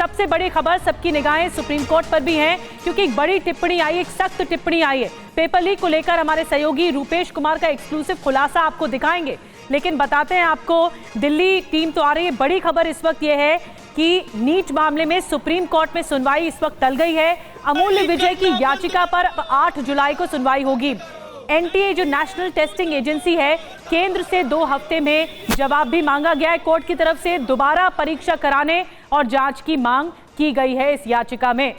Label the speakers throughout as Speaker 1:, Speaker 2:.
Speaker 1: सबसे बड़ी खबर, सबकी निगाहें सुप्रीम कोर्ट पर भी हैं क्योंकि एक बड़ी टिप्पणी आई, एक सख्त टिप्पणी आई है। पेपर लीक को लेकर हमारे सहयोगी रूपेश कुमार का एक्सक्लूसिव खुलासा आपको दिखाएंगे, लेकिन बताते हैं आपको दिल्ली टीम तो आ रही है। बड़ी खबर इस वक्त यह है कि नीट मामले में सुप्रीम कोर्ट में सुनवाई इस वक्त टल गई है। अमूल्य विजय की याचिका पर 8 जुलाई को सुनवाई होगी। एनटीए जो नेशनल टेस्टिंग एजेंसी है, केंद्र से 2 हफ्ते में जवाब भी मांगा गया है। कोर्ट की तरफ से दोबारा परीक्षा कराने और जांच की मांग की गई है इस याचिका में।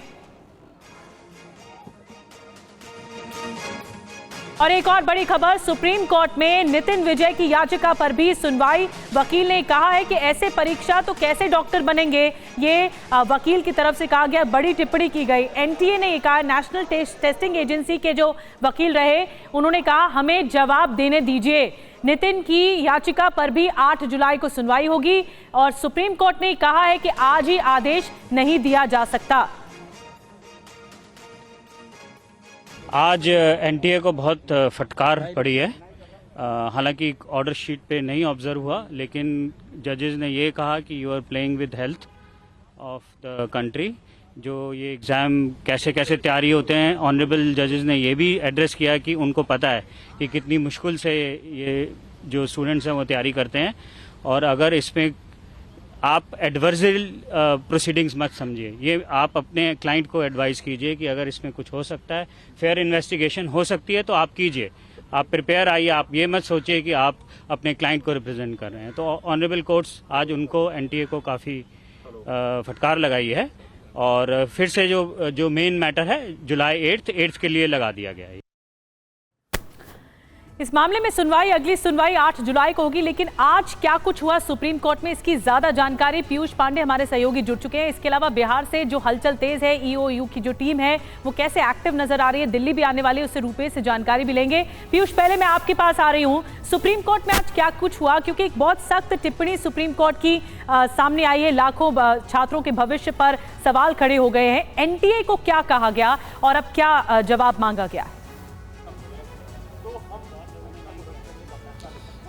Speaker 1: और एक और बड़ी खबर, सुप्रीम कोर्ट में नितिन विजय की याचिका पर भी सुनवाई। वकील ने कहा है कि ऐसे परीक्षा तो कैसे डॉक्टर बनेंगे, ये वकील की तरफ से कहा गया। बड़ी टिप्पणी की गई। एनटीए ने कहा, नेशनल टेस्टिंग एजेंसी के जो वकील रहे उन्होंने कहा हमें जवाब देने दीजिए। नितिन की याचिका पर भी 8 जुलाई को सुनवाई होगी और सुप्रीम कोर्ट ने कहा है कि आज ही आदेश नहीं दिया जा सकता।
Speaker 2: आज एनटीए को बहुत फटकार पड़ी है। हालांकि ऑर्डर शीट पे नहीं ऑब्जर्व हुआ, लेकिन जजेस ने ये कहा कि you are playing with health of the country. जो ये एग्ज़ाम कैसे कैसे तैयारी होते हैं, ऑनरेबल जजेस ने ये भी एड्रेस किया कि उनको पता है कि कितनी मुश्किल से ये जो स्टूडेंट्स हैं वो तैयारी करते हैं। और अगर इसमें आप एडवर्सरी प्रोसीडिंग्स मत समझिए, ये आप अपने क्लाइंट को एडवाइस कीजिए कि अगर इसमें कुछ हो सकता है, फेयर इन्वेस्टिगेशन हो सकती है तो आप कीजिए, आप प्रिपेयर आइए। आप ये मत सोचिए कि आप अपने क्लाइंट को रिप्रेजेंट कर रहे हैं। तो ऑनरेबल कोर्ट्स आज उनको एनटीए को काफ़ी फटकार लगाई है और फिर से जो मेन मैटर है जुलाई 8 के लिए लगा दिया गया है।
Speaker 1: इस मामले में सुनवाई, अगली सुनवाई 8 जुलाई को होगी। लेकिन आज क्या कुछ हुआ सुप्रीम कोर्ट में, इसकी ज्यादा जानकारी पीयूष पांडे हमारे सहयोगी जुड़ चुके हैं। इसके अलावा बिहार से जो हलचल तेज है, ईओयू की जो टीम है वो कैसे एक्टिव नजर आ रही है, दिल्ली भी आने वाली है, उससे रूपेश से जानकारी भी लेंगे। पीयूष, पहले मैं आपके पास आ रही हूँ, सुप्रीम कोर्ट में आज क्या कुछ हुआ, क्योंकि एक बहुत सख्त टिप्पणी सुप्रीम कोर्ट की सामने आई है। लाखों छात्रों के भविष्य पर सवाल खड़े हो गए हैं। एनटीए को क्या कहा गया और अब क्या जवाब मांगा गया?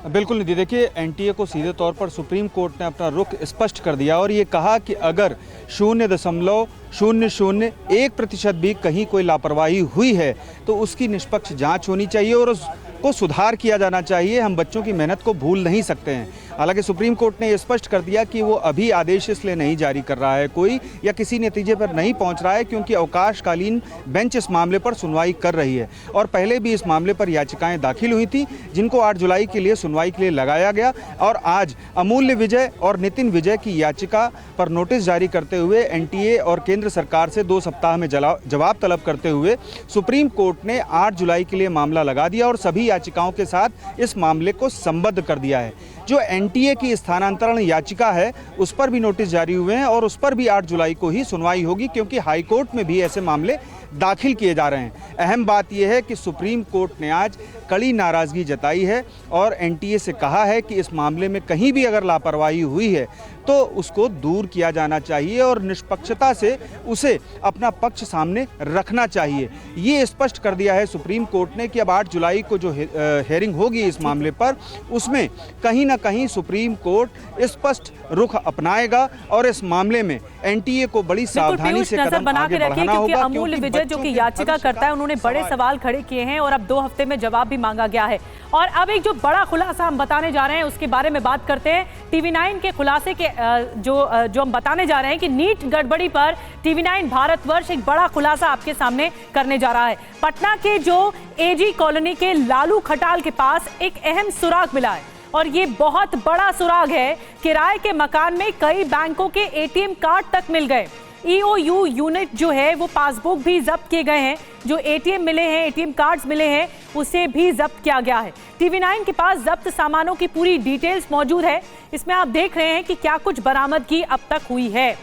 Speaker 3: बिल्कुल निधि, देखिए एनटीए को सीधे तौर पर सुप्रीम कोर्ट ने अपना रुख स्पष्ट कर दिया और ये कहा कि अगर 0.001% भी कहीं कोई लापरवाही हुई है तो उसकी निष्पक्ष जांच होनी चाहिए और उसको सुधार किया जाना चाहिए। हम बच्चों की मेहनत को भूल नहीं सकते हैं। हालांकि सुप्रीम कोर्ट ने ये स्पष्ट कर दिया कि वो अभी आदेश इसलिए नहीं जारी कर रहा है कोई, या किसी नतीजे पर नहीं पहुंच रहा है, क्योंकि अवकाशकालीन बेंच इस मामले पर सुनवाई कर रही है। और पहले भी इस मामले पर याचिकाएं दाखिल हुई थी जिनको 8 जुलाई के लिए सुनवाई के लिए लगाया गया। और आज अमूल्य विजय और नितिन विजय की याचिका पर नोटिस जारी करते हुए एनटीए और केंद्र सरकार से 2 सप्ताह में जवाब तलब करते हुए सुप्रीम कोर्ट ने 8 जुलाई के लिए मामला लगा दिया और सभी याचिकाओं के साथ इस मामले को संबद्ध कर दिया है। जो एनटीए की स्थानांतरण याचिका है उस पर भी नोटिस जारी हुए हैं और उस पर भी 8 जुलाई को ही सुनवाई होगी, क्योंकि हाई कोर्ट में भी ऐसे मामले दाखिल किए जा रहे हैं। अहम बात यह है कि सुप्रीम कोर्ट ने आज कड़ी नाराजगी जताई है और एनटीए से कहा है कि इस मामले में कहीं भी अगर लापरवाही हुई है तो उसको दूर किया जाना चाहिए और निष्पक्षता से उसे अपना पक्ष सामने रखना चाहिए। ये स्पष्ट कर दिया है सुप्रीम कोर्ट ने कि अब 8 जुलाई को जो हेयरिंग होगी इस मामले पर, उसमें कहीं ना कहीं सुप्रीम कोर्ट स्पष्ट रुख अपनाएगा और इस मामले में एनटीए को बड़ी सावधानी से कदम आगे बढ़ाना होगा।
Speaker 1: अमूल्य विजय जो कि याचिका करता है, उन्होंने बड़े सवाल खड़े किए हैं और अब 2 हफ्ते में जवाब भी मांगा गया है। और अब एक जो बड़ा खुलासा हम बताने जा रहे हैं उसके बारे में बात करते हैं। टीवी9 के खुलासे के जो हम बताने जा रहे हैं कि नीट गड़बड़ी पर टीवी9 भारतवर्ष एक बड़ा खुलासा आपके सामने करने जा रहा है। पटना के जो एजी कॉलोनी के लालू खटाल के पास एक अहम सुराग मिला है और ये बहुत बड़ा सुराग है। किराए के मकान में कई बैंकों के एटीएम कार्ड तक मिल गए। ईओयू यूनिट जो है वो पासबुक भी जब्त किए गए हैं। जो एटीएम मिले हैं, एटीएम कार्ड्स मिले हैं, उसे भी जब्त किया गया है। टीवी9 के पास जब्त सामानों की पूरी डिटेल्स मौजूद है। इसमें आप देख रहे हैं कि क्या कुछ बरामदगी अब तक हुई है।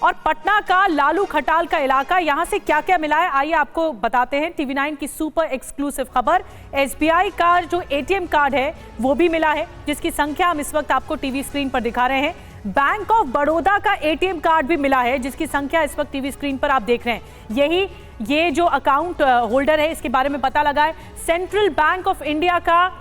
Speaker 1: और पटना का लालू खटाल का इलाका, यहां से क्या क्या मिला है आइए आपको बताते हैं। टीवी9 की सुपर एक्सक्लूसिव खबर, एसबीआई का जो एटीएम कार्ड है वो भी मिला है, जिसकी संख्या हम इस वक्त आपको टीवी स्क्रीन पर दिखा रहे हैं। बैंक ऑफ बड़ौदा का एटीएम कार्ड भी मिला है, जिसकी संख्या इस वक्त टीवी स्क्रीन पर आप देख रहे हैं। ये जो अकाउंट होल्डर है इसके बारे में पता लगा है। सेंट्रल बैंक ऑफ इंडिया का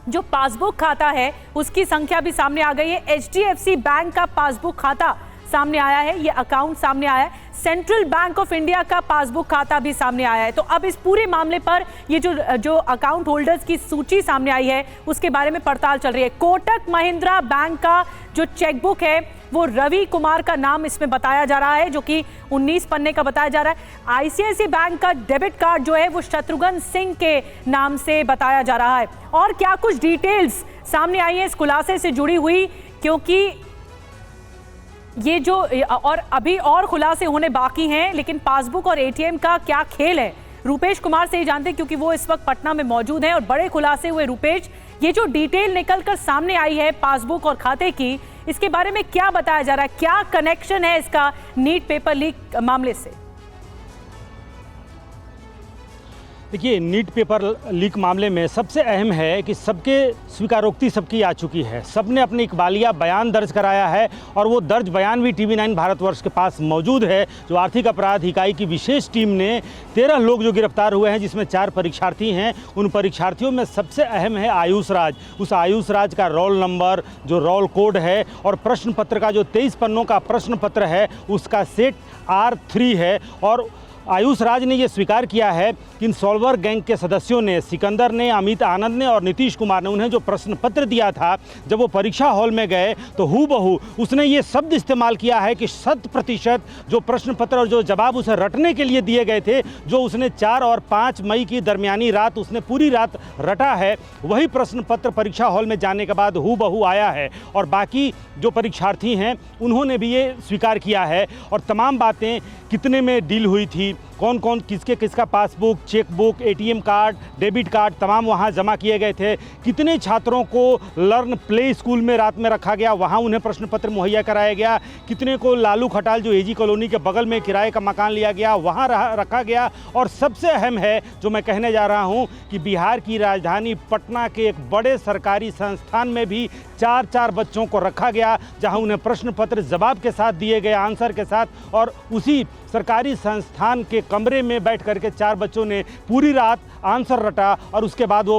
Speaker 1: जो पासबुक खाता है उसकी संख्या भी सामने आ गई है। एचडीएफसी बैंक का पासबुक खाता सामने आया है, ये अकाउंट सामने आया है, सेंट्रल बैंक ऑफ इंडिया का पासबुक खाता भी सामने आया है। तो अब इस पूरे मामले पर ये जो अकाउंट होल्डर्स की सूची सामने आई है उसके बारे में पड़ताल चल रही है। कोटक महिंद्रा बैंक का जो चेकबुक है वो रवि कुमार का नाम इसमें बताया जा रहा है, जो कि 19 पन्ने का बताया जा रहा है। आईसीआईसीआई बैंक का डेबिट कार्ड जो है वो शत्रुघ्न सिंह के नाम से बताया जा रहा है। और क्या कुछ डिटेल्स सामने आई है इस खुलासे से जुड़ी हुई, क्योंकि ये जो और अभी और खुलासे होने बाकी हैं, लेकिन पासबुक और एटीएम का क्या खेल है रूपेश कुमार से ही जानते हैं, क्योंकि वो इस वक्त पटना में मौजूद हैं और बड़े खुलासे हुए। रूपेश, ये जो डिटेल निकलकर सामने आई है पासबुक और खाते की, इसके बारे में क्या बताया जा रहा है, क्या कनेक्शन है इसका नीट पेपर लीक मामले से?
Speaker 4: देखिए, नीट पेपर लीक मामले में सबसे अहम है कि सबके स्वीकारोक्ति सबकी आ चुकी है। सबने अपनी इकबालिया बयान दर्ज कराया है और वो दर्ज बयान भी TV9 भारतवर्ष के पास मौजूद है। जो आर्थिक अपराध इकाई की विशेष टीम ने 13 लोग जो गिरफ्तार हुए हैं, जिसमें 4 परीक्षार्थी हैं, उन परीक्षार्थियों में सबसे अहम है आयुष राज। उस आयुष राज का रोल नंबर, जो रोल कोड है, और प्रश्न पत्र का जो 23 पन्नों का प्रश्न पत्र है उसका सेट R3 है। और आयुष राज ने यह स्वीकार किया है कि इन सॉल्वर गैंग के सदस्यों ने, सिकंदर ने, अमित आनंद ने और नीतीश कुमार ने उन्हें जो प्रश्न पत्र दिया था, जब वो परीक्षा हॉल में गए तो हूबहू उसने ये शब्द इस्तेमाल किया है कि 100% जो प्रश्न पत्र और जो जवाब उसे रटने के लिए दिए गए थे, जो उसने 4 और 5 मई की दरमियानी रात उसने पूरी रात रटा है, वही प्रश्न पत्र परीक्षा हॉल में जाने के बाद हूबहू आया है। और बाकी जो परीक्षार्थी हैं उन्होंने भी ये स्वीकार किया है। और तमाम बातें, कितने में डील हुई थी, कौन कौन किसका passbook, chequebook, ATM card, debit card तमाम वहाँ जमा किए गए थे, कितने छात्रों को लर्न प्ले स्कूल में रात में रखा गया, वहाँ उन्हें प्रश्न पत्र मुहैया कराया गया, कितने को लालू खटाल जो एजी कॉलोनी के बगल में किराए का मकान लिया गया वहाँ रखा गया। और सबसे अहम है जो मैं कहने जा रहा हूँ कि बिहार की राजधानी पटना के एक बड़े सरकारी संस्थान में भी 4 बच्चों को रखा गया, जहाँ उन्हें प्रश्न पत्र जवाब के साथ दिए गए, आंसर के साथ। और उसी सरकारी संस्थान के कमरे में बैठ करके 4 बच्चों ने पूरी रात आंसर रटा और उसके बाद वो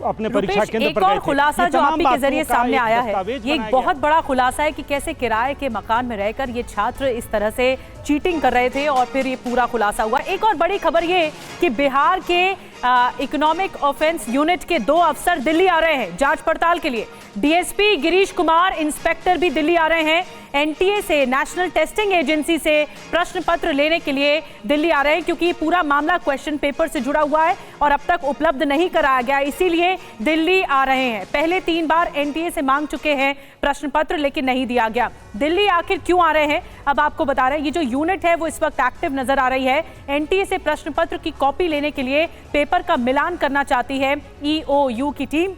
Speaker 4: अपने परीक्षा केंद्र पर गए थे।
Speaker 1: एक और खुलासा जो आप के जरिए सामने आया है, ये एक बहुत बड़ा खुलासा है कि कैसे किराए के मकान में रहकर ये छात्र इस तरह से चीटिंग कर रहे थे और फिर ये पूरा खुलासा हुआ। एक और बड़ी खबर ये कि बिहार के इकोनॉमिक ऑफेंस यूनिट के 2 अफसर दिल्ली आ रहे हैं जांच पड़ताल के लिए। डीएसपी गिरीश कुमार, इंस्पेक्टर भी दिल्ली आ रहे हैं। एनटीए से, नेशनल टेस्टिंग एजेंसी से प्रश्न पत्र लेने के लिए दिल्ली आ रहे हैं, क्योंकि पूरा मामला क्वेश्चन पेपर से जुड़ा हुआ है और अब तक उपलब्ध नहीं कराया गया, इसीलिए दिल्ली आ रहे हैं। पहले 3 बार एनटीए से मांग चुके हैं प्रश्न पत्र, लेकिन नहीं दिया गया। दिल्ली आखिर क्यों आ रहे हैं, अब आपको बता रहे हैं। ये जो यूनिट है वो इस वक्त एक्टिव नजर आ रही है। एनटीए से प्रश्न पत्र की कॉपी लेने के लिए पेपर का मिलान करना चाहती है ईओयू की टीम।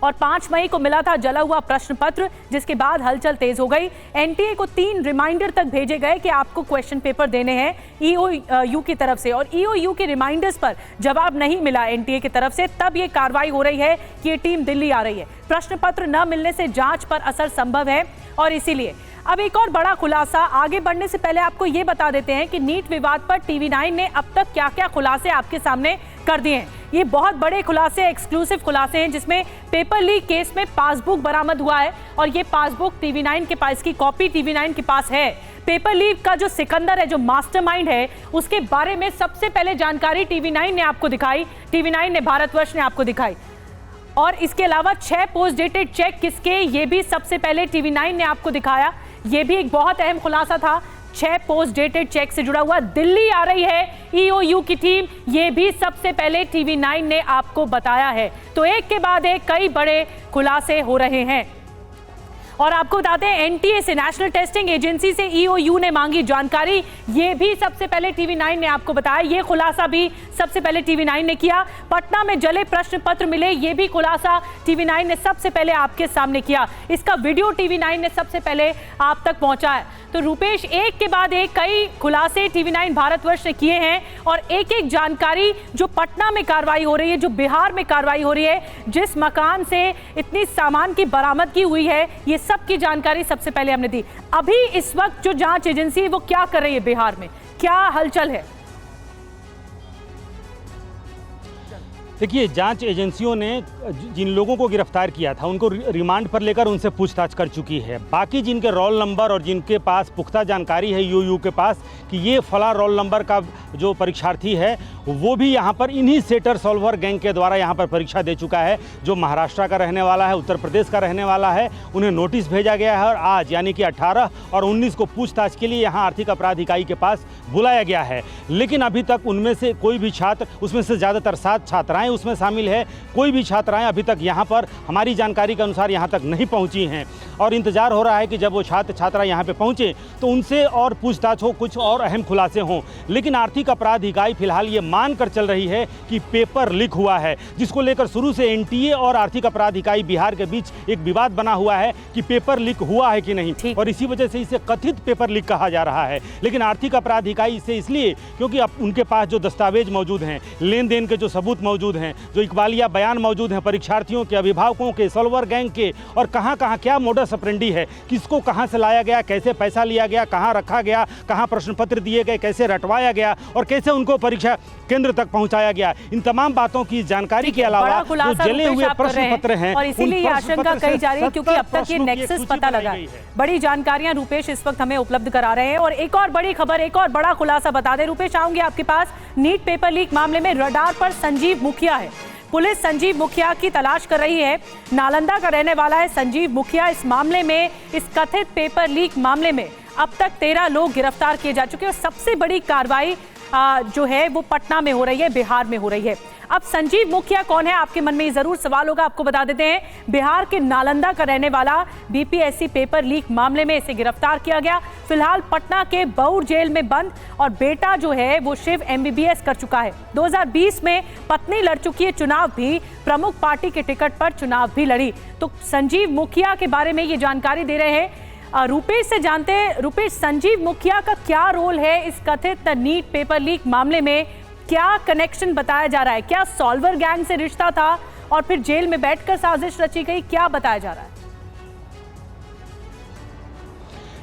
Speaker 1: और 5 मई को मिला था जला हुआ प्रश्न पत्र, जिसके बाद हलचल तेज हो गई। एनटीए को 3 रिमाइंडर तक भेजे गए कि आपको क्वेश्चन पेपर देने हैं ईओयू की तरफ से, और ईओयू के रिमाइंडर्स पर जवाब नहीं मिला एनटीए की तरफ से। तब ये कार्रवाई हो रही है कि ये टीम दिल्ली आ रही है। प्रश्न पत्र न मिलने से जांच पर असर संभव है और इसीलिए अब एक और बड़ा खुलासा। आगे बढ़ने से पहले आपको ये बता देते हैं कि नीट विवाद पर TV9 ने अब तक क्या क्या खुलासे आपके सामने कर दिए हैं। ये बहुत बड़े खुलासे, एक्सक्लूसिव खुलासे हैं, जिसमें पेपर लीक केस में पासबुक बरामद हुआ है और ये पासबुक TV9 के पास, की कॉपी TV9 के पास है। पेपर लीक का जो सिकंदर है, जो मास्टरमाइंड है, उसके बारे में सबसे पहले जानकारी TV9 ने आपको दिखाई, TV9 ने, भारतवर्ष ने आपको दिखाई। और इसके अलावा 6 पोस्ट डेटेड चेक किसके, ये भी सबसे पहले TV9 ने आपको दिखाया। ये भी एक बहुत अहम खुलासा था। 6 पोस्ट डेटेड चेक से जुड़ा हुआ। दिल्ली आ रही है ईओयू की टीम, ये भी सबसे पहले TV9 ने आपको बताया है। तो एक के बाद एक कई बड़े खुलासे हो रहे हैं। और आपको बताते हैं, एनटीए से, नेशनल टेस्टिंग एजेंसी से ईओयू ने मांगी जानकारी, ये भी सबसे पहले TV9 ने आपको बताया। ये खुलासा भी सबसे पहले TV9 ने किया। पटना में जले प्रश्न पत्र मिले, ये भी खुलासा TV9 ने सबसे पहले आपके सामने किया। इसका वीडियो TV9 ने सबसे पहले आप तक पहुंचाया। तो रूपेश, एक के बाद एक कई खुलासे TV9 भारतवर्ष ने किए हैं और एक एक जानकारी जो पटना में कार्रवाई हो रही है, जो बिहार में कार्रवाई हो रही है, जिस मकान से इतनी सामान की बरामदगी हुई है, ये सब की जानकारी सबसे पहले हमने दी। अभी इस वक्त जो जांच एजेंसी है वो क्या कर रही है बिहार में, क्या हलचल है?
Speaker 4: देखिए, जांच एजेंसियों ने जिन लोगों को गिरफ्तार किया था उनको रिमांड पर लेकर उनसे पूछताछ कर चुकी है। बाकी जिनके रोल नंबर और जिनके पास पुख्ता जानकारी है ईओयू के पास कि ये फला रोल नंबर का जो परीक्षार्थी है वो भी यहाँ पर इन्हीं सेटर सॉल्वर गैंग के द्वारा यहाँ पर परीक्षा दे चुका है। जो महाराष्ट्र का रहने वाला है, उत्तर प्रदेश का रहने वाला है, उन्हें नोटिस भेजा गया है और आज यानी कि 18 और 19 को पूछताछ के लिए यहाँ आर्थिक अपराध इकाई के पास बुलाया गया है। लेकिन अभी तक उनमें से कोई भी छात्र, उसमें से ज़्यादातर 7 छात्राएं उसमें शामिल है, कोई भी छात्राएं अभी तक यहाँ पर हमारी जानकारी के अनुसार यहाँ तक नहीं पहुँची हैं और इंतज़ार हो रहा है कि जब वो छात्र छात्रा यहाँ पे पहुँचे तो उनसे और पूछताछ हो, कुछ और अहम खुलासे हों। लेकिन आर्थिक अपराध इकाई फिलहाल ये मान कर चल रही है कि पेपर लीक हुआ है, जिसको लेकर शुरू से एनटीए और आर्थिक अपराध इकाई बिहार के बीच एक विवाद बना हुआ है कि पेपर लीक हुआ है कि नहीं, और इसी वजह से इसे कथित पेपर लीक कहा जा रहा है। लेकिन आर्थिक अपराध इकाई इसे इसलिए क्योंकि अब उनके पास जो दस्तावेज मौजूद हैं, लेन देन के जो सबूत मौजूद हैं, जो इकबालिया बयान मौजूद हैं परीक्षार्थियों के, अभिभावकों के, सॉल्वर गैंग के, और कहाँ कहाँ क्या मोडस ऑपरेंडी है, किसको कहाँ से लाया गया, कैसे पैसा लिया गया, कहाँ रखा गया, कहाँ प्रश्न पत्र दिए गए, कैसे रटवाया गया और कैसे उनको परीक्षा केंद्र तक पहुंचाया गया, इन तमाम बातों की जानकारी के अलावा जो जले हुए प्रश्न पत्र हैं
Speaker 1: और इसीलिए ये आशंका कही जा रही है क्योंकि अब तक ये नेक्सस पता लगा है। बड़ी जानकारियां रूपेश इस वक्त हमें उपलब्ध करा रहे हैं और एक और बड़ी खबर, एक और बड़ा खुलासा बता दें रूपेश, आऊंगी आपके पास। नीट पेपर लीक मामले में रडार पर संजीव मुखिया है। पुलिस संजीव मुखिया की तलाश कर रही है। नालंदा का रहने वाला है संजीव मुखिया। इस मामले में, इस कथित पेपर लीक मामले में अब तक 13 लोग गिरफ्तार किए जा चुके हैं और सबसे बड़ी कार्रवाई जो है वो पटना में हो रही है, बिहार में हो रही है। अब संजीव मुखिया कौन है, आपके मन में जरूर सवाल होगा। आपको बता देते हैं, बिहार के नालंदा का रहने वाला, बीपीएससी पेपर लीक मामले में इसे गिरफ्तार किया गया। फिलहाल पटना के बौर जेल में बंद और बेटा जो है वो शिव एमबीबीएस कर चुका है। 2020 में पत्नी लड़ चुकी है चुनाव भी, प्रमुख पार्टी के टिकट पर चुनाव भी लड़ी। तो संजीव मुखिया के बारे में ये जानकारी दे रहे हैं रूपेश से जानते हैं। रूपेश, संजीव मुखिया का क्या रोल है इस कथित नीट पेपर लीक मामले में? क्या कनेक्शन बताया जा रहा है? क्या सॉल्वर गैंग से रिश्ता था और फिर जेल में बैठकर साजिश रची गई? क्या बताया जा रहा है?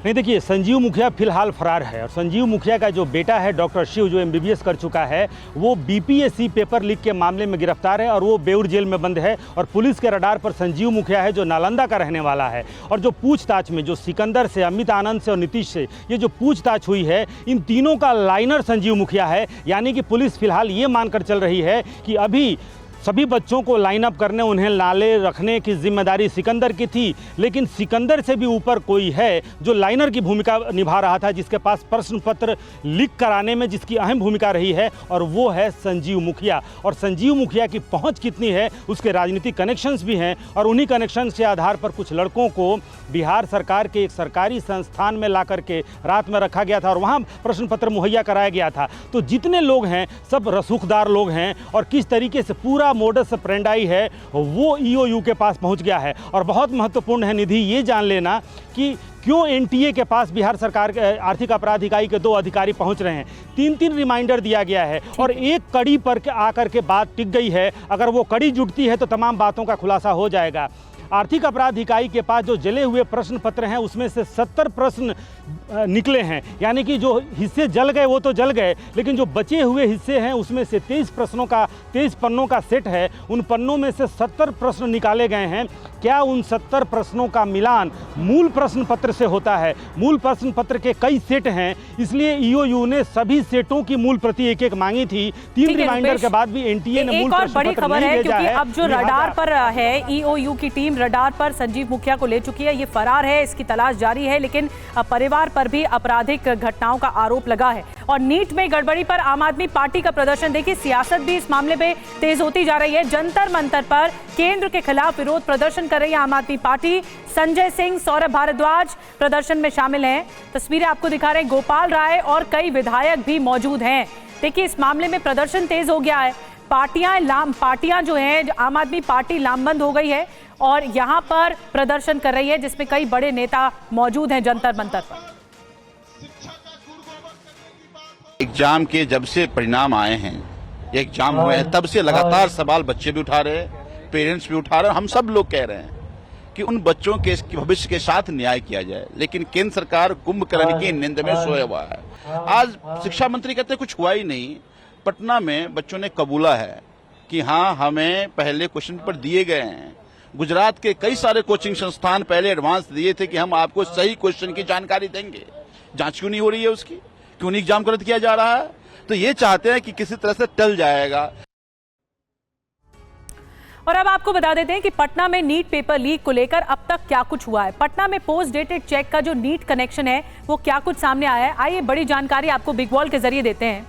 Speaker 4: नहीं, देखिए, संजीव मुखिया फिलहाल फरार है और संजीव मुखिया का जो बेटा है डॉक्टर शिव, जो एमबीबीएस कर चुका है, वो बीपीएससी पेपर लीक के मामले में गिरफ्तार है और वो बेउर जेल में बंद है। और पुलिस के रडार पर संजीव मुखिया है जो नालंदा का रहने वाला है। और जो पूछताछ में जो सिकंदर से, अमित आनंद से और नीतीश से ये जो पूछताछ हुई है, इन तीनों का लाइनर संजीव मुखिया है। यानी कि पुलिस फिलहाल ये मानकर चल रही है कि अभी सभी बच्चों को लाइन अप करने, उन्हें नाले रखने की जिम्मेदारी सिकंदर की थी, लेकिन सिकंदर से भी ऊपर कोई है जो लाइनर की भूमिका निभा रहा था, जिसके पास प्रश्न पत्र लीक कराने में जिसकी अहम भूमिका रही है, और वो है संजीव मुखिया। और संजीव मुखिया की पहुंच कितनी है, उसके राजनीतिक कनेक्शंस भी हैं और उन्हीं कनेक्शंस के आधार पर कुछ लड़कों को बिहार सरकार के एक सरकारी संस्थान में ला करके रात में रखा गया था और वहाँ प्रश्न पत्र मुहैया कराया गया था। तो जितने लोग हैं सब रसूखदार लोग हैं और किस तरीके से पूरा मोडस ऑपरेंडी है वो ईओयू के पास पहुंच गया है। और बहुत महत्वपूर्ण है निधि ये जान लेना कि क्यों एनटीए के पास बिहार सरकार के आर्थिक अपराध इकाई के 2 अधिकारी पहुंच रहे हैं। 3-3 रिमाइंडर दिया गया है और एक कड़ी पर आकर के बात टिक गई है। अगर वो कड़ी जुटती है तो तमाम बातों का खुलासा हो जाएगा। आर्थिक अपराध इकाई के पास जो जले हुए प्रश्न पत्र हैं उसमें से 70 प्रश्न निकले हैं, यानी कि जो हिस्से जल गए वो तो जल गए, लेकिन जो बचे हुए हिस्से हैं उसमें से 23 पन्नों का सेट है। उन पन्नों में से 70 प्रश्न निकाले गए हैं। क्या उन 70 प्रश्नों का मिलान मूल प्रश्न पत्र से होता है? मूल प्रश्न पत्र के कई सेट हैं, इसलिए ईओयू ने सभी सेटों की मूल प्रति एक मांगी थी। 3 रिमाइंडर के बाद भी एनटीए ने मूल प्रश्न पत्र नहीं भेजा है।
Speaker 1: अब जो रडार पर है, ईओयू की टीम रडार पर संजीव मुखिया को ले चुकी है। ये फरार है, इसकी तलाश जारी है, लेकिन परिवार पर भी आपराधिक घटनाओं का आरोप लगा है। और नीट में गड़बड़ी पर आम आदमी पार्टी का प्रदर्शन, देखिए सियासत भी इस मामले में तेज होती जा रही है। जंतर मंतर पर केंद्र के खिलाफ विरोध प्रदर्शन कर रही है आम आदमी पार्टी। संजय सिंह, सौरभ भारद्वाज प्रदर्शन में शामिल हैं। तस्वीरें आपको दिखा रहे हैं। गोपाल राय और कई विधायक भी मौजूद हैं। देखिए इस मामले में प्रदर्शन तेज हो गया है। पार्टियां जो हैं, आम आदमी पार्टी लामबंद हो गई है और यहां पर प्रदर्शन कर रही है, जिसमें कई बड़े नेता मौजूद हैं जंतर मंतर पर।
Speaker 5: एग्जाम के जब से परिणाम आए हैं, एग्जाम हुए हैं, तब से लगातार सवाल बच्चे भी उठा रहे हैं, पेरेंट्स भी उठा रहे हैं, हम सब लोग कह रहे हैं कि उन बच्चों के भविष्य के साथ न्याय किया जाए। लेकिन केंद्र सरकार कुंभकर्ण की नींद में सोया हुआ है। आज शिक्षा मंत्री कहते कुछ हुआ ही नहीं। पटना में बच्चों ने कबूला है कि हाँ हमें पहले क्वेश्चन पेपर दिए गए हैं। गुजरात के कई सारे कोचिंग संस्थान पहले एडवांस दिए थे कि हम आपको सही क्वेश्चन की जानकारी देंगे। जांच क्यों नहीं हो रही है उसकी? क्यों नहीं एग्जाम को रद्द किया जा रहा है? तो ये चाहते हैं कि किसी तरह से टल जाएगा।
Speaker 1: और अब आपको बता देते हैं कि पटना में नीट पेपर लीक को लेकर अब तक क्या कुछ हुआ है। पटना में पोस्ट डेटेड चेक का जो नीट कनेक्शन है वो क्या कुछ सामने आया है, आइए बड़ी जानकारी आपको बिग वॉल के जरिए देते हैं।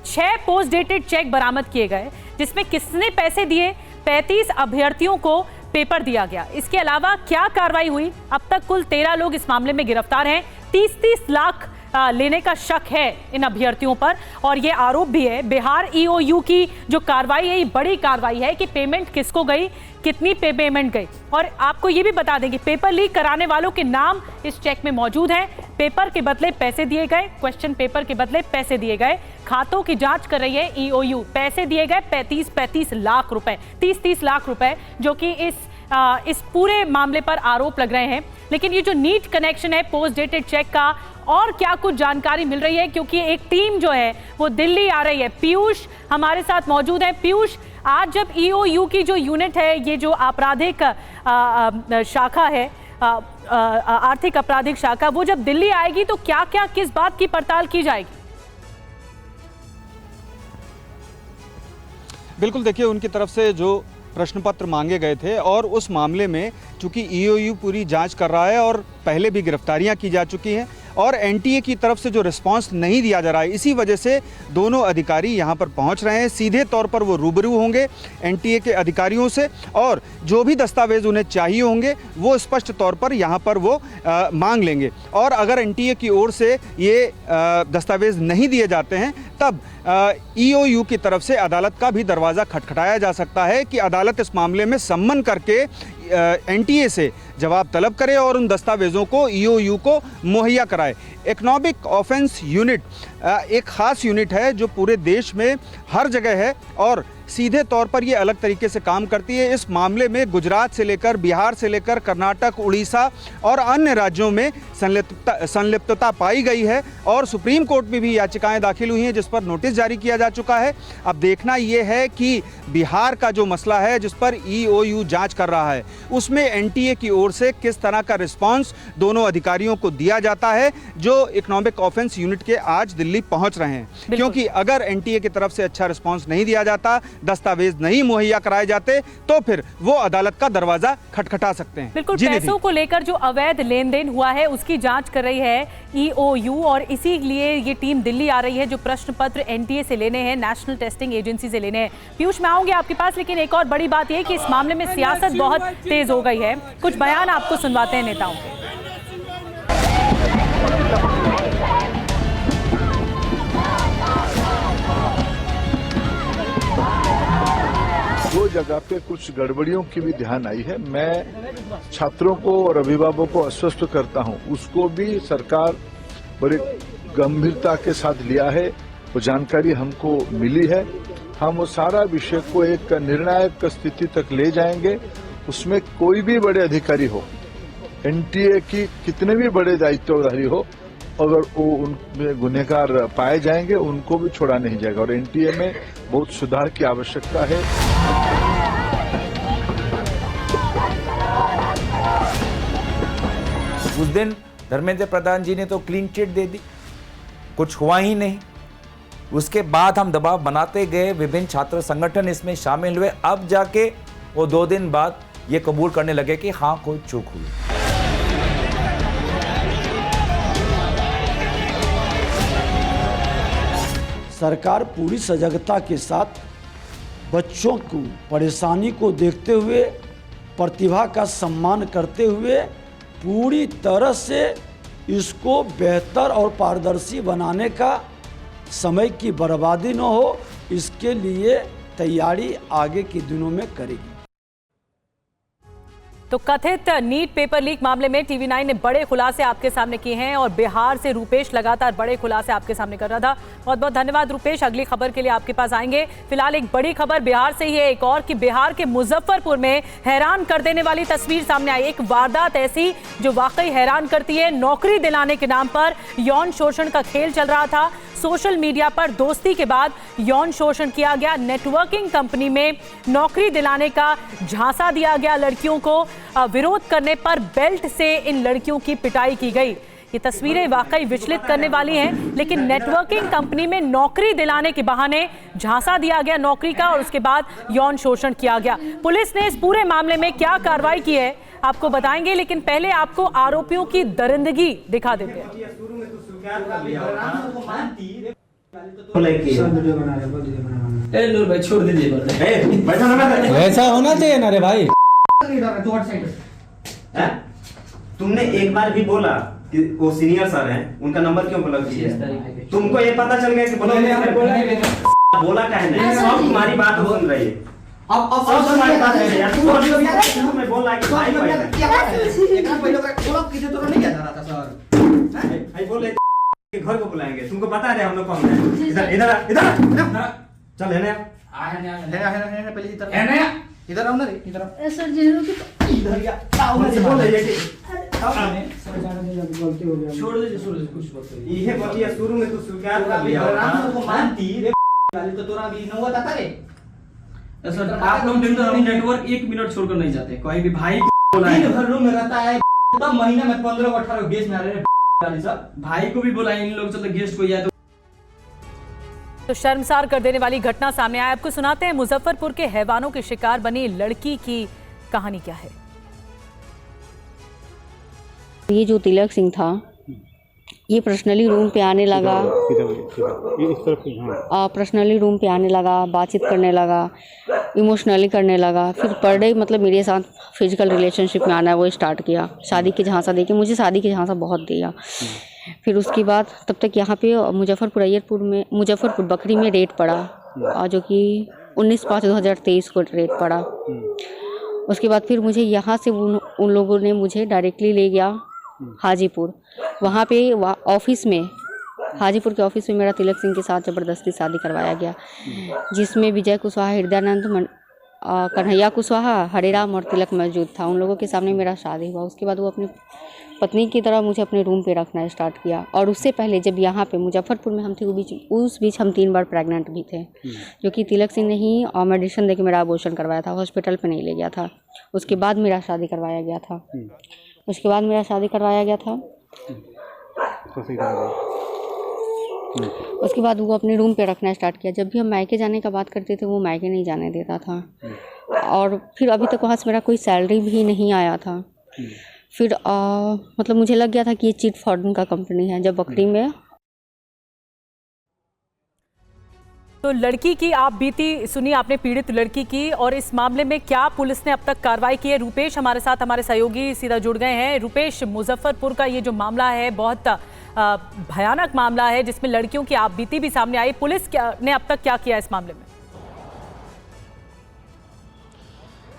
Speaker 1: 6 पोस्ट डेटेड चेक बरामद किए गए, जिसमें किसने पैसे दिए, 35 अभ्यर्थियों को पेपर दिया गया। इसके अलावा क्या कार्रवाई हुई, अब तक कुल 13 लोग इस मामले में गिरफ्तार हैं। 30-30 लाख लेने का शक है इन अभ्यर्थियों पर, और ये आरोप भी है। बिहार ईओयू की जो कार्रवाई है, ये बड़ी कार्रवाई है कि पेमेंट किसको गई, कितनी पेमेंट गई। और आपको ये भी बता दें कि पेपर लीक कराने वालों के नाम इस चेक में मौजूद हैं। पेपर के बदले पैसे दिए गए, क्वेश्चन पेपर के बदले पैसे दिए गए। खातों की जांच कर रही है ईओयू। पैसे दिए गए 35-35 लाख रुपए, 30-30 लाख रुपए, जो कि इस पूरे मामले पर आरोप लग रहे हैं। लेकिन ये जो नीट कनेक्शन है पोस्ट डेटेड चेक का, और क्या कुछ जानकारी मिल रही है, क्योंकि एक टीम जो है वो दिल्ली आ रही है। पीयूष हमारे साथ मौजूद है। पीयूष, आज जब ईओयू की जो यूनिट है, ये जो आपराधिक शाखा है, आर्थिक आपराधिक शाखा, वो जब दिल्ली आएगी तो क्या क्या किस बात की पड़ताल की जाएगी?
Speaker 3: बिल्कुल, देखिए उनकी तरफ से जो प्रश्न पत्र मांगे गए थे, और उस मामले में चूंकि ईओयू पूरी जांच कर रहा है और पहले भी गिरफ्तारियां की जा चुकी हैं, और एनटीए की तरफ से जो रिस्पांस नहीं दिया जा रहा है, इसी वजह से दोनों अधिकारी यहां पर पहुंच रहे हैं। सीधे तौर पर वो रूबरू होंगे एनटीए के अधिकारियों से, और जो भी दस्तावेज उन्हें चाहिए होंगे वो स्पष्ट तौर पर यहां पर वो मांग लेंगे। और अगर एनटीए की ओर से ये दस्तावेज नहीं दिए जाते हैं, तब ईओयू की तरफ से अदालत का भी दरवाज़ा खटखटाया जा सकता है कि अदालत इस मामले में सम्मन करके एनटीए से जवाब तलब करे और उन दस्तावेज़ों को ईओयू को मुहैया कराए। इकोनॉमिक ऑफेंस यूनिट एक ख़ास यूनिट है जो पूरे देश में हर जगह है, और सीधे तौर पर ये अलग तरीके से काम करती है। इस मामले में गुजरात से लेकर बिहार से लेकर कर्नाटक, उड़ीसा और अन्य राज्यों में संलिप्तता पाई गई है, और सुप्रीम कोर्ट में भी याचिकाएं दाखिल हुई हैं जिस पर नोटिस जारी किया जा चुका है। अब देखना ये है कि बिहार का जो मसला है जिस पर ईओयू जांच कर रहा है, उसमें एनटीए की ओर से किस तरह का रिस्पांस दोनों अधिकारियों को दिया जाता है जो इकोनॉमिक ऑफेंस यूनिट के आज दिल्ली पहुंच रहे हैं। क्योंकि अगर एनटीए की तरफ से अच्छा रिस्पांस नहीं दिया जाता, दस्तावेज नहीं मुहैया कराए जाते, तो फिर वो अदालत का दरवाजा खटखटा सकते हैं।
Speaker 1: बिल्कुल, पैसों को लेकर जो अवैध लेन देन हुआ है उसकी जांच कर रही है ईओयू, और इसीलिए ये टीम दिल्ली आ रही है जो प्रश्न पत्र एनटीए से लेने हैं, नेशनल टेस्टिंग एजेंसी से लेने हैं। पीयूष, मैं आऊंगी आपके पास, लेकिन एक और बड़ी बात यह है कि इस मामले में सियासत बहुत तेज हो गई है। कुछ बयान आपको सुनवाते हैं नेताओं के।
Speaker 6: दो जगह पे कुछ गड़बड़ियों की भी ध्यान आई है। मैं छात्रों को और अभिभावकों को आश्वस्त करता हूं, उसको भी सरकार बड़ी गंभीरता के साथ लिया है, वो जानकारी हमको मिली है। हम वो सारा विषय को एक निर्णायक स्थिति तक ले जाएंगे। उसमें कोई भी बड़े अधिकारी हो, एनटीए की कितने भी बड़े दायित्वधारी हो, अगर वो उनमें गुनहगार पाए जाएंगे उनको भी छोड़ा नहीं जाएगा, और एनटीए में बहुत सुधार की आवश्यकता है।
Speaker 7: उस दिन धर्मेंद्र प्रधान जी ने तो क्लीन चिट दे दी, कुछ हुआ ही नहीं। उसके बाद हम दबाव बनाते गए, विभिन्न छात्र संगठन इसमें शामिल हुए, अब जाके वो 2 दिन बाद ये कबूल करने लगे कि हाँ कोई चूक हुई।
Speaker 8: सरकार पूरी सजगता के साथ बच्चों को परेशानी को देखते हुए, प्रतिभा का सम्मान करते हुए पूरी तरह से इसको बेहतर और पारदर्शी बनाने का, समय की बर्बादी न हो, इसके लिए तैयारी आगे के दिनों में करेगी।
Speaker 1: तो कथित नीट पेपर लीक मामले में टीवी9 ने बड़े खुलासे आपके सामने किए हैं, और बिहार से रूपेश लगातार बड़े खुलासे आपके सामने कर रहा था। बहुत बहुत धन्यवाद रूपेश, अगली खबर के लिए आपके पास आएंगे। फिलहाल एक बड़ी खबर बिहार से ही है, एक और, कि बिहार के मुजफ्फरपुर में हैरान कर देने वाली तस्वीर सामने आई। एक वारदात ऐसी जो वाकई हैरान करती है। नौकरी दिलाने के नाम पर यौन शोषण का खेल चल रहा था। सोशल मीडिया पर दोस्ती के बाद यौन शोषण किया गया। नेटवर्किंग कंपनी में नौकरी दिलाने का झांसा दिया गया लड़कियों को। विरोध करने पर बेल्ट से इन लड़कियों की पिटाई की गई। ये तस्वीरें वाकई विचलित करने वाली हैं, लेकिन नेटवर्किंग कंपनी में नौकरी दिलाने के बहाने झांसा दिया गया नौकरी का और उसके बाद यौन शोषण किया गया। पुलिस ने इस पूरे मामले में क्या कार्रवाई की है आपको बताएंगे, लेकिन पहले आपको आरोपियों की दरिंदगी दिखा देते हैं।
Speaker 9: ऐसा होना चाहिए ना रे भाई।
Speaker 10: तुमने एक बार भी बोला कि वो सीनियर सर हैं, उनका नंबर क्यों ब्लॉक किया? तुमको ये पता चल गया कि बोला क्या है नहीं, सब तुम्हारी बात सुन रही है। अब सब तुम्हारी बात है यार। तू मैं बोल रहा है कि भाई क्या बात है? एक पहले ब्लॉक किसे तो नहीं किया जा रहा था सर। भाई बोल रहे कि घर को बुलाएंगे, तुमको पता है हम लोग कौन है? इधर इधर इधर चल है ना, है पहले इधर है ना, इधर आओ ना रे, इधर आओ सर जी। इधर या आओ ना, बोल रही है कि गलती हो गया, छोड़ दे कुछ बात नहीं। ये बतिया शुरू में तू स्वीकार कर लिया, राम को मानती रे वाली तो तोरा भी नौबत आता रे।
Speaker 11: सर आप लोग दिन तो हम नेटवर्क 1 मिनट छोड़कर नहीं जाते। कोई भी भाई बोला
Speaker 10: दिन भर रूम में रहता है, तब महीना में 15-18 गेस्ट में आ रहे वाली सब।
Speaker 11: भाई को भी बुलाए, इन लोग चलते गेस्ट को या
Speaker 1: तो शर्मसार कर देने वाली घटना सामने आई। आपको सुनाते हैं मुजफ्फरपुर के हैवानों के शिकार बनी लड़की की कहानी क्या है।
Speaker 12: ये जो तिलक सिंह था, ये पर्सनली रूम पे आने लगा, पर्सनली रूम पे आने लगा, बातचीत करने लगा, इमोशनली करने लगा। फिर पर डे मतलब मेरे साथ फिजिकल रिलेशनशिप में आना वो स्टार्ट किया। शादी के झांसा देके मुझे शादी के झांसा बहुत दिया। फिर उसके बाद तब तक यहाँ पे मुजफ्फरपुर बकरी में रेड पड़ा, जो कि 19/5/2023 को रेड पड़ा। उसके बाद फिर मुझे यहाँ से उन लोगों ने मुझे डायरेक्टली ले गया हाजीपुर। वहाँ पे ऑफिस में, हाजीपुर के ऑफिस में मेरा तिलक सिंह के साथ ज़बरदस्ती शादी करवाया गया, जिसमें विजय कुशवाहा, हृदयानंद, कन्हैया कुशवाहा, हरिराम और तिलक मौजूद था। उन लोगों के सामने मेरा शादी हुआ। उसके बाद वो अपनी पत्नी की तरह मुझे अपने रूम पे रखना स्टार्ट किया। और उससे पहले जब यहाँ पे मुजफ्फरपुर में हम थे, उस बीच हम 3 बार प्रेग्नेंट भी थे, जो कि तिलक सिंह ने ही मेडिसिन देके मेरा अबॉर्शन करवाया था, हॉस्पिटल पे नहीं ले गया था। उसके बाद मेरा शादी करवाया गया था। उसके बाद वो अपने रूम पे रखना स्टार्ट किया। जब भी हम मायके जाने का बात करते थे, वो मायके नहीं जाने देता था। और फिर अभी तक वहाँ से मेरा कोई सैलरी भी नहीं आया था। फिर मतलब मुझे लग गया था कि ये चीट फंड का कंपनी है। जब बकरी में
Speaker 1: तो लड़की की आप बीती सुनी आपने, पीड़ित लड़की की, और इस मामले में क्या पुलिस ने अब तक कार्रवाई की है। रूपेश हमारे साथ, हमारे सहयोगी सीधा जुड़ गए हैं। रूपेश, मुजफ्फरपुर का ये जो मामला है बहुत भयानक मामला है, जिसमें लड़कियों की आप बीती भी सामने आई। पुलिस ने अब तक क्या किया इस मामले में?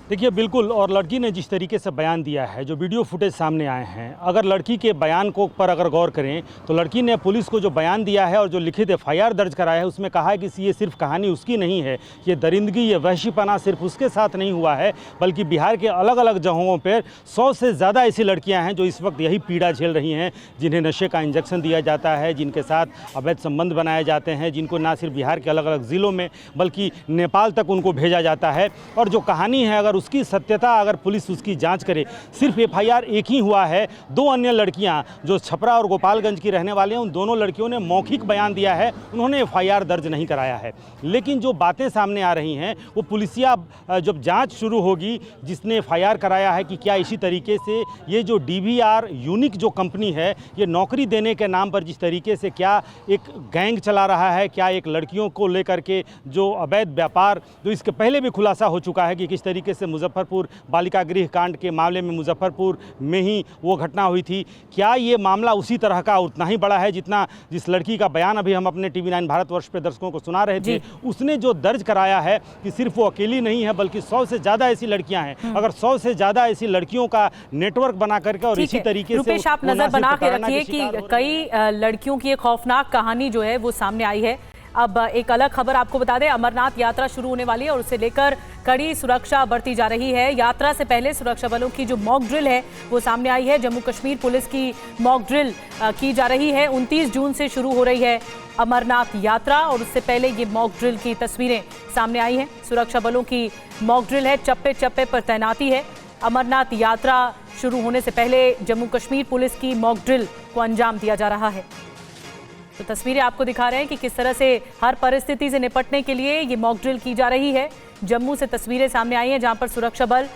Speaker 4: देखिए बिल्कुल, और लड़की ने जिस तरीके से बयान दिया है, जो वीडियो फुटेज सामने आए हैं, अगर लड़की के बयान को पर अगर गौर करें तो लड़की ने पुलिस को जो बयान दिया है और जो लिखित FIR दर्ज कराया है, उसमें कहा है कि ये सिर्फ कहानी उसकी नहीं है, ये दरिंदगी, ये वहशीपना सिर्फ उसके साथ नहीं हुआ है, बल्कि बिहार के अलग अलग जगहों पर 100 से ज़्यादा ऐसी लड़कियाँ हैं जो इस वक्त यही पीड़ा झेल रही हैं, जिन्हें नशे का इंजेक्शन दिया जाता है, जिनके साथ अवैध संबंध बनाए जाते हैं, जिनको ना सिर्फ बिहार के अलग अलग ज़िलों में बल्कि नेपाल तक उनको भेजा जाता है। और जो कहानी है, अगर उसकी सत्यता अगर पुलिस उसकी जांच करे, सिर्फ FIR एक ही हुआ है। 2 अन्य लड़कियां जो छपरा और गोपालगंज की रहने वाली हैं, उन दोनों लड़कियों ने मौखिक बयान दिया है, उन्होंने FIR दर्ज नहीं कराया है। लेकिन जो बातें सामने आ रही हैं वो पुलिसिया जब जांच शुरू होगी, जिसने FIR कराया है कि क्या इसी तरीके से ये जो DVR यूनिक जो कंपनी है, ये नौकरी देने के नाम पर जिस तरीके से क्या एक गैंग चला रहा है, क्या एक लड़कियों को लेकर के जो अवैध व्यापार, जो इसके पहले भी खुलासा हो चुका है कि किस तरीके से मुजफ्फरपुर बालिका गृह कांड के मामले में मुजफ्फरपुर में ही वो घटना हुई थी, क्या ये मामला उसी तरह का उतना ही बड़ा है जितना जिस लड़की का बयान अभी हम अपने TV9 भारतवर्ष पे दर्शकों को सुना रहे थे, उसने जो दर्ज कराया है कि सिर्फ वो अकेली नहीं है बल्कि 100 से ज़्यादा ऐसी लड़कियां हैं। अगर 100 से ज़्यादा ऐसी लड़कियों का नेटवर्क बना करके और इसी तरीके से
Speaker 1: रूपेश, आप नजर बना के रखिए कि कई लड़कियों की एक खौफनाक कहानी जो है वो सामने आई है। अब एक अलग खबर आपको बता दें, अमरनाथ यात्रा शुरू होने वाली है और उसे लेकर कड़ी सुरक्षा बरती जा रही है। यात्रा से पहले सुरक्षा बलों की जो मॉक ड्रिल है वो सामने आई है। जम्मू कश्मीर पुलिस की मॉक ड्रिल की जा रही है। 29 जून से शुरू हो रही है अमरनाथ यात्रा और उससे पहले ये मॉक ड्रिल की तस्वीरें सामने आई हैं। सुरक्षा बलों की मॉक ड्रिल है, चप्पे चप्पे पर तैनाती है। अमरनाथ यात्रा शुरू होने से पहले जम्मू कश्मीर पुलिस की मॉक ड्रिल को अंजाम दिया जा रहा है। तो तस्वीरें आपको दिखा रहे हैं कि किस तरह से हर परिस्थिति से निपटने के लिए ये मॉक ड्रिल की जा रही है। जम्मू से तस्वीरें सामने आई हैं जहां पर सुरक्षा बल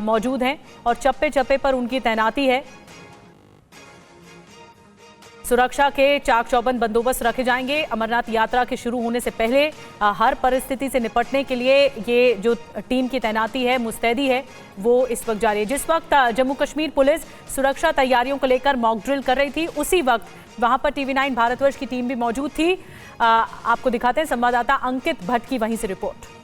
Speaker 1: मौजूद हैं और चप्पे चप्पे पर उनकी तैनाती है। सुरक्षा के चाक चौबंद बंदोबस्त रखे जाएंगे। अमरनाथ यात्रा के शुरू होने से पहले हर परिस्थिति से निपटने के लिए ये जो टीम की तैनाती है, मुस्तैदी है, वो इस वक्त जारी है। जिस वक्त जम्मू कश्मीर पुलिस सुरक्षा तैयारियों को लेकर मॉक ड्रिल कर रही थी, उसी वक्त वहां पर TV9 भारतवर्ष की टीम भी मौजूद थी। आपको दिखाते हैं संवाददाता अंकित भट्ट की वहीं से रिपोर्ट।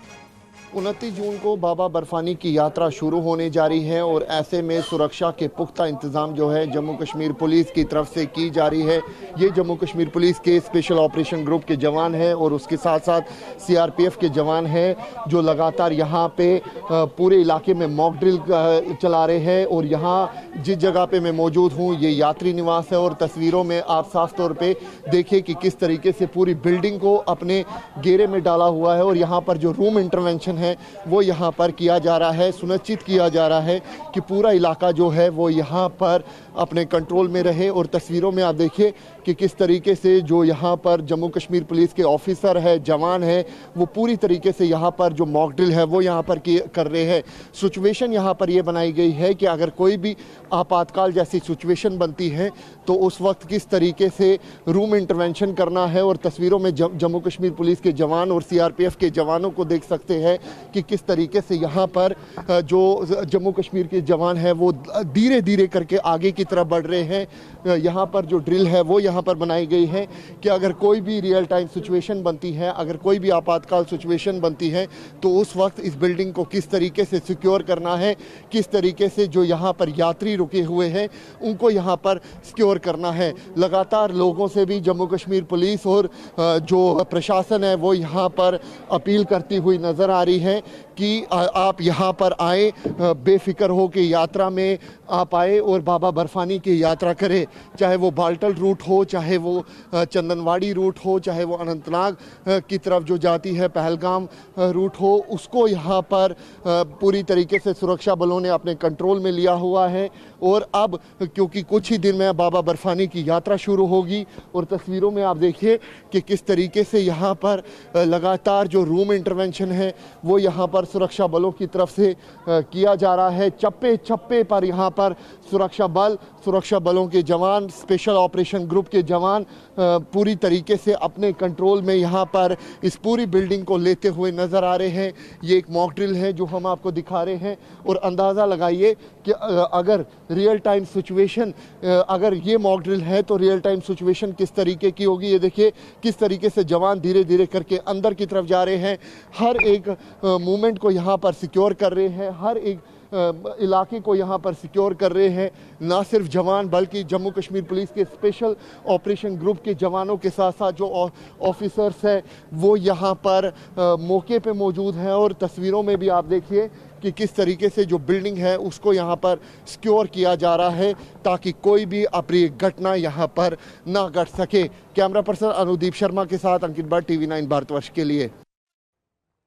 Speaker 9: 29 जून को बाबा बर्फानी की यात्रा शुरू होने जा रही है और ऐसे में सुरक्षा के पुख्ता इंतजाम जो है जम्मू कश्मीर पुलिस की तरफ से की जा रही है। ये जम्मू कश्मीर पुलिस के स्पेशल ऑपरेशन ग्रुप के जवान हैं और उसके साथ साथ CRPF के जवान हैं जो लगातार यहाँ पे पूरे इलाके में मॉक ड्रिल चला रहे हैं। और यहाँ जिस जगह पे मैं मौजूद हूँ ये यात्री निवास है और तस्वीरों में आप साफ तौर पर देखिए कि किस तरीके से पूरी बिल्डिंग को अपने घेरे में डाला हुआ है और यहाँ पर जो रूम इंटरवेंशन है वो यहाँ पर किया जा रहा है। सुनिश्चित किया जा रहा है कि पूरा इलाका जो है वो यहाँ पर अपने कंट्रोल में रहे। और तस्वीरों में आप देखिए कि किस तरीके से जो यहाँ पर जम्मू कश्मीर पुलिस के ऑफिसर है, जवान है, वो पूरी तरीके से यहाँ पर जो मॉक ड्रिल है वो यहाँ पर कर रहे हैं। सिचुएशन यहाँ पर ये बनाई गई है कि अगर कोई भी आपातकाल जैसी सिचुएशन बनती है तो उस वक्त किस तरीके से रूम इंटरवेंशन करना है। और तस्वीरों में जम्मू कश्मीर पुलिस के जवान और CRPF के जवानों को देख सकते हैं कि किस तरीके से यहाँ पर जो जम्मू कश्मीर के जवान हैं वो धीरे धीरे करके आगे की तरफ बढ़ रहे हैं। यहाँ पर जो ड्रिल है वो यहाँ पर बनाई गई है कि अगर कोई भी रियल टाइम सिचुएशन बनती है, अगर कोई भी आपातकाल सिचुएशन बनती है तो उस वक्त इस बिल्डिंग को किस तरीके से सिक्योर करना है, किस तरीके से जो यहाँ पर यात्री रुके हुए हैं उनको यहाँ पर सिक्योर करना है। लगातार लोगों से भी जम्मू कश्मीर पुलिस और जो प्रशासन है वो यहाँ पर अपील करती हुई नज़र आ रही है कि आप यहाँ पर आए, बेफिक्र हो कि यात्रा में आप आए और बाबा बर्फानी की यात्रा करें। चाहे वो बाल्टल रूट हो, चाहे वो चंदनवाड़ी रूट हो, चाहे वो अनंतनाग की तरफ जो जाती है पहलगाम रूट हो, उसको यहाँ पर पूरी तरीके से सुरक्षा बलों ने अपने कंट्रोल में लिया हुआ है। और अब क्योंकि कुछ ही दिन में बाबा बर्फानी की यात्रा शुरू होगी और तस्वीरों में आप देखिए कि किस तरीके से यहाँ पर लगातार जो रूम इंटरवेंशन है वो यहाँ पर सुरक्षा बलों की तरफ से किया जा रहा है। चप्पे चप्पे पर यहाँ पर सुरक्षा बलों के जवान, स्पेशल ऑपरेशन ग्रुप के जवान पूरी तरीके से अपने कंट्रोल में यहाँ पर इस पूरी बिल्डिंग को लेते हुए नज़र आ रहे हैं। ये एक मॉक ड्रिल है जो हम आपको दिखा रहे हैं और अंदाज़ा लगाइए कि अगर रियल टाइम सिचुएशन, अगर ये मॉक ड्रिल है तो रियल टाइम सिचुएशन किस तरीके की होगी। ये देखिए किस तरीके से जवान धीरे धीरे करके अंदर की तरफ जा रहे हैं, हर एक मूवमेंट को यहाँ पर सिक्योर कर रहे हैं, हर एक इलाके को यहाँ पर सिक्योर कर रहे हैं। ना सिर्फ जवान बल्कि जम्मू कश्मीर पुलिस के स्पेशल ऑपरेशन ग्रुप के जवानों के साथ साथ जो ऑफिसर्स हैं वो यहाँ पर मौके पे मौजूद हैं। और तस्वीरों में भी आप देखिए कि किस तरीके से जो बिल्डिंग है उसको यहाँ पर सिक्योर किया जा रहा है ताकि कोई भी अप्रिय घटना यहाँ पर ना घट सके। कैमरा पर्सन अनुदीप शर्मा के साथ अंकित भट्ट, TV9 भारतवर्ष के लिए।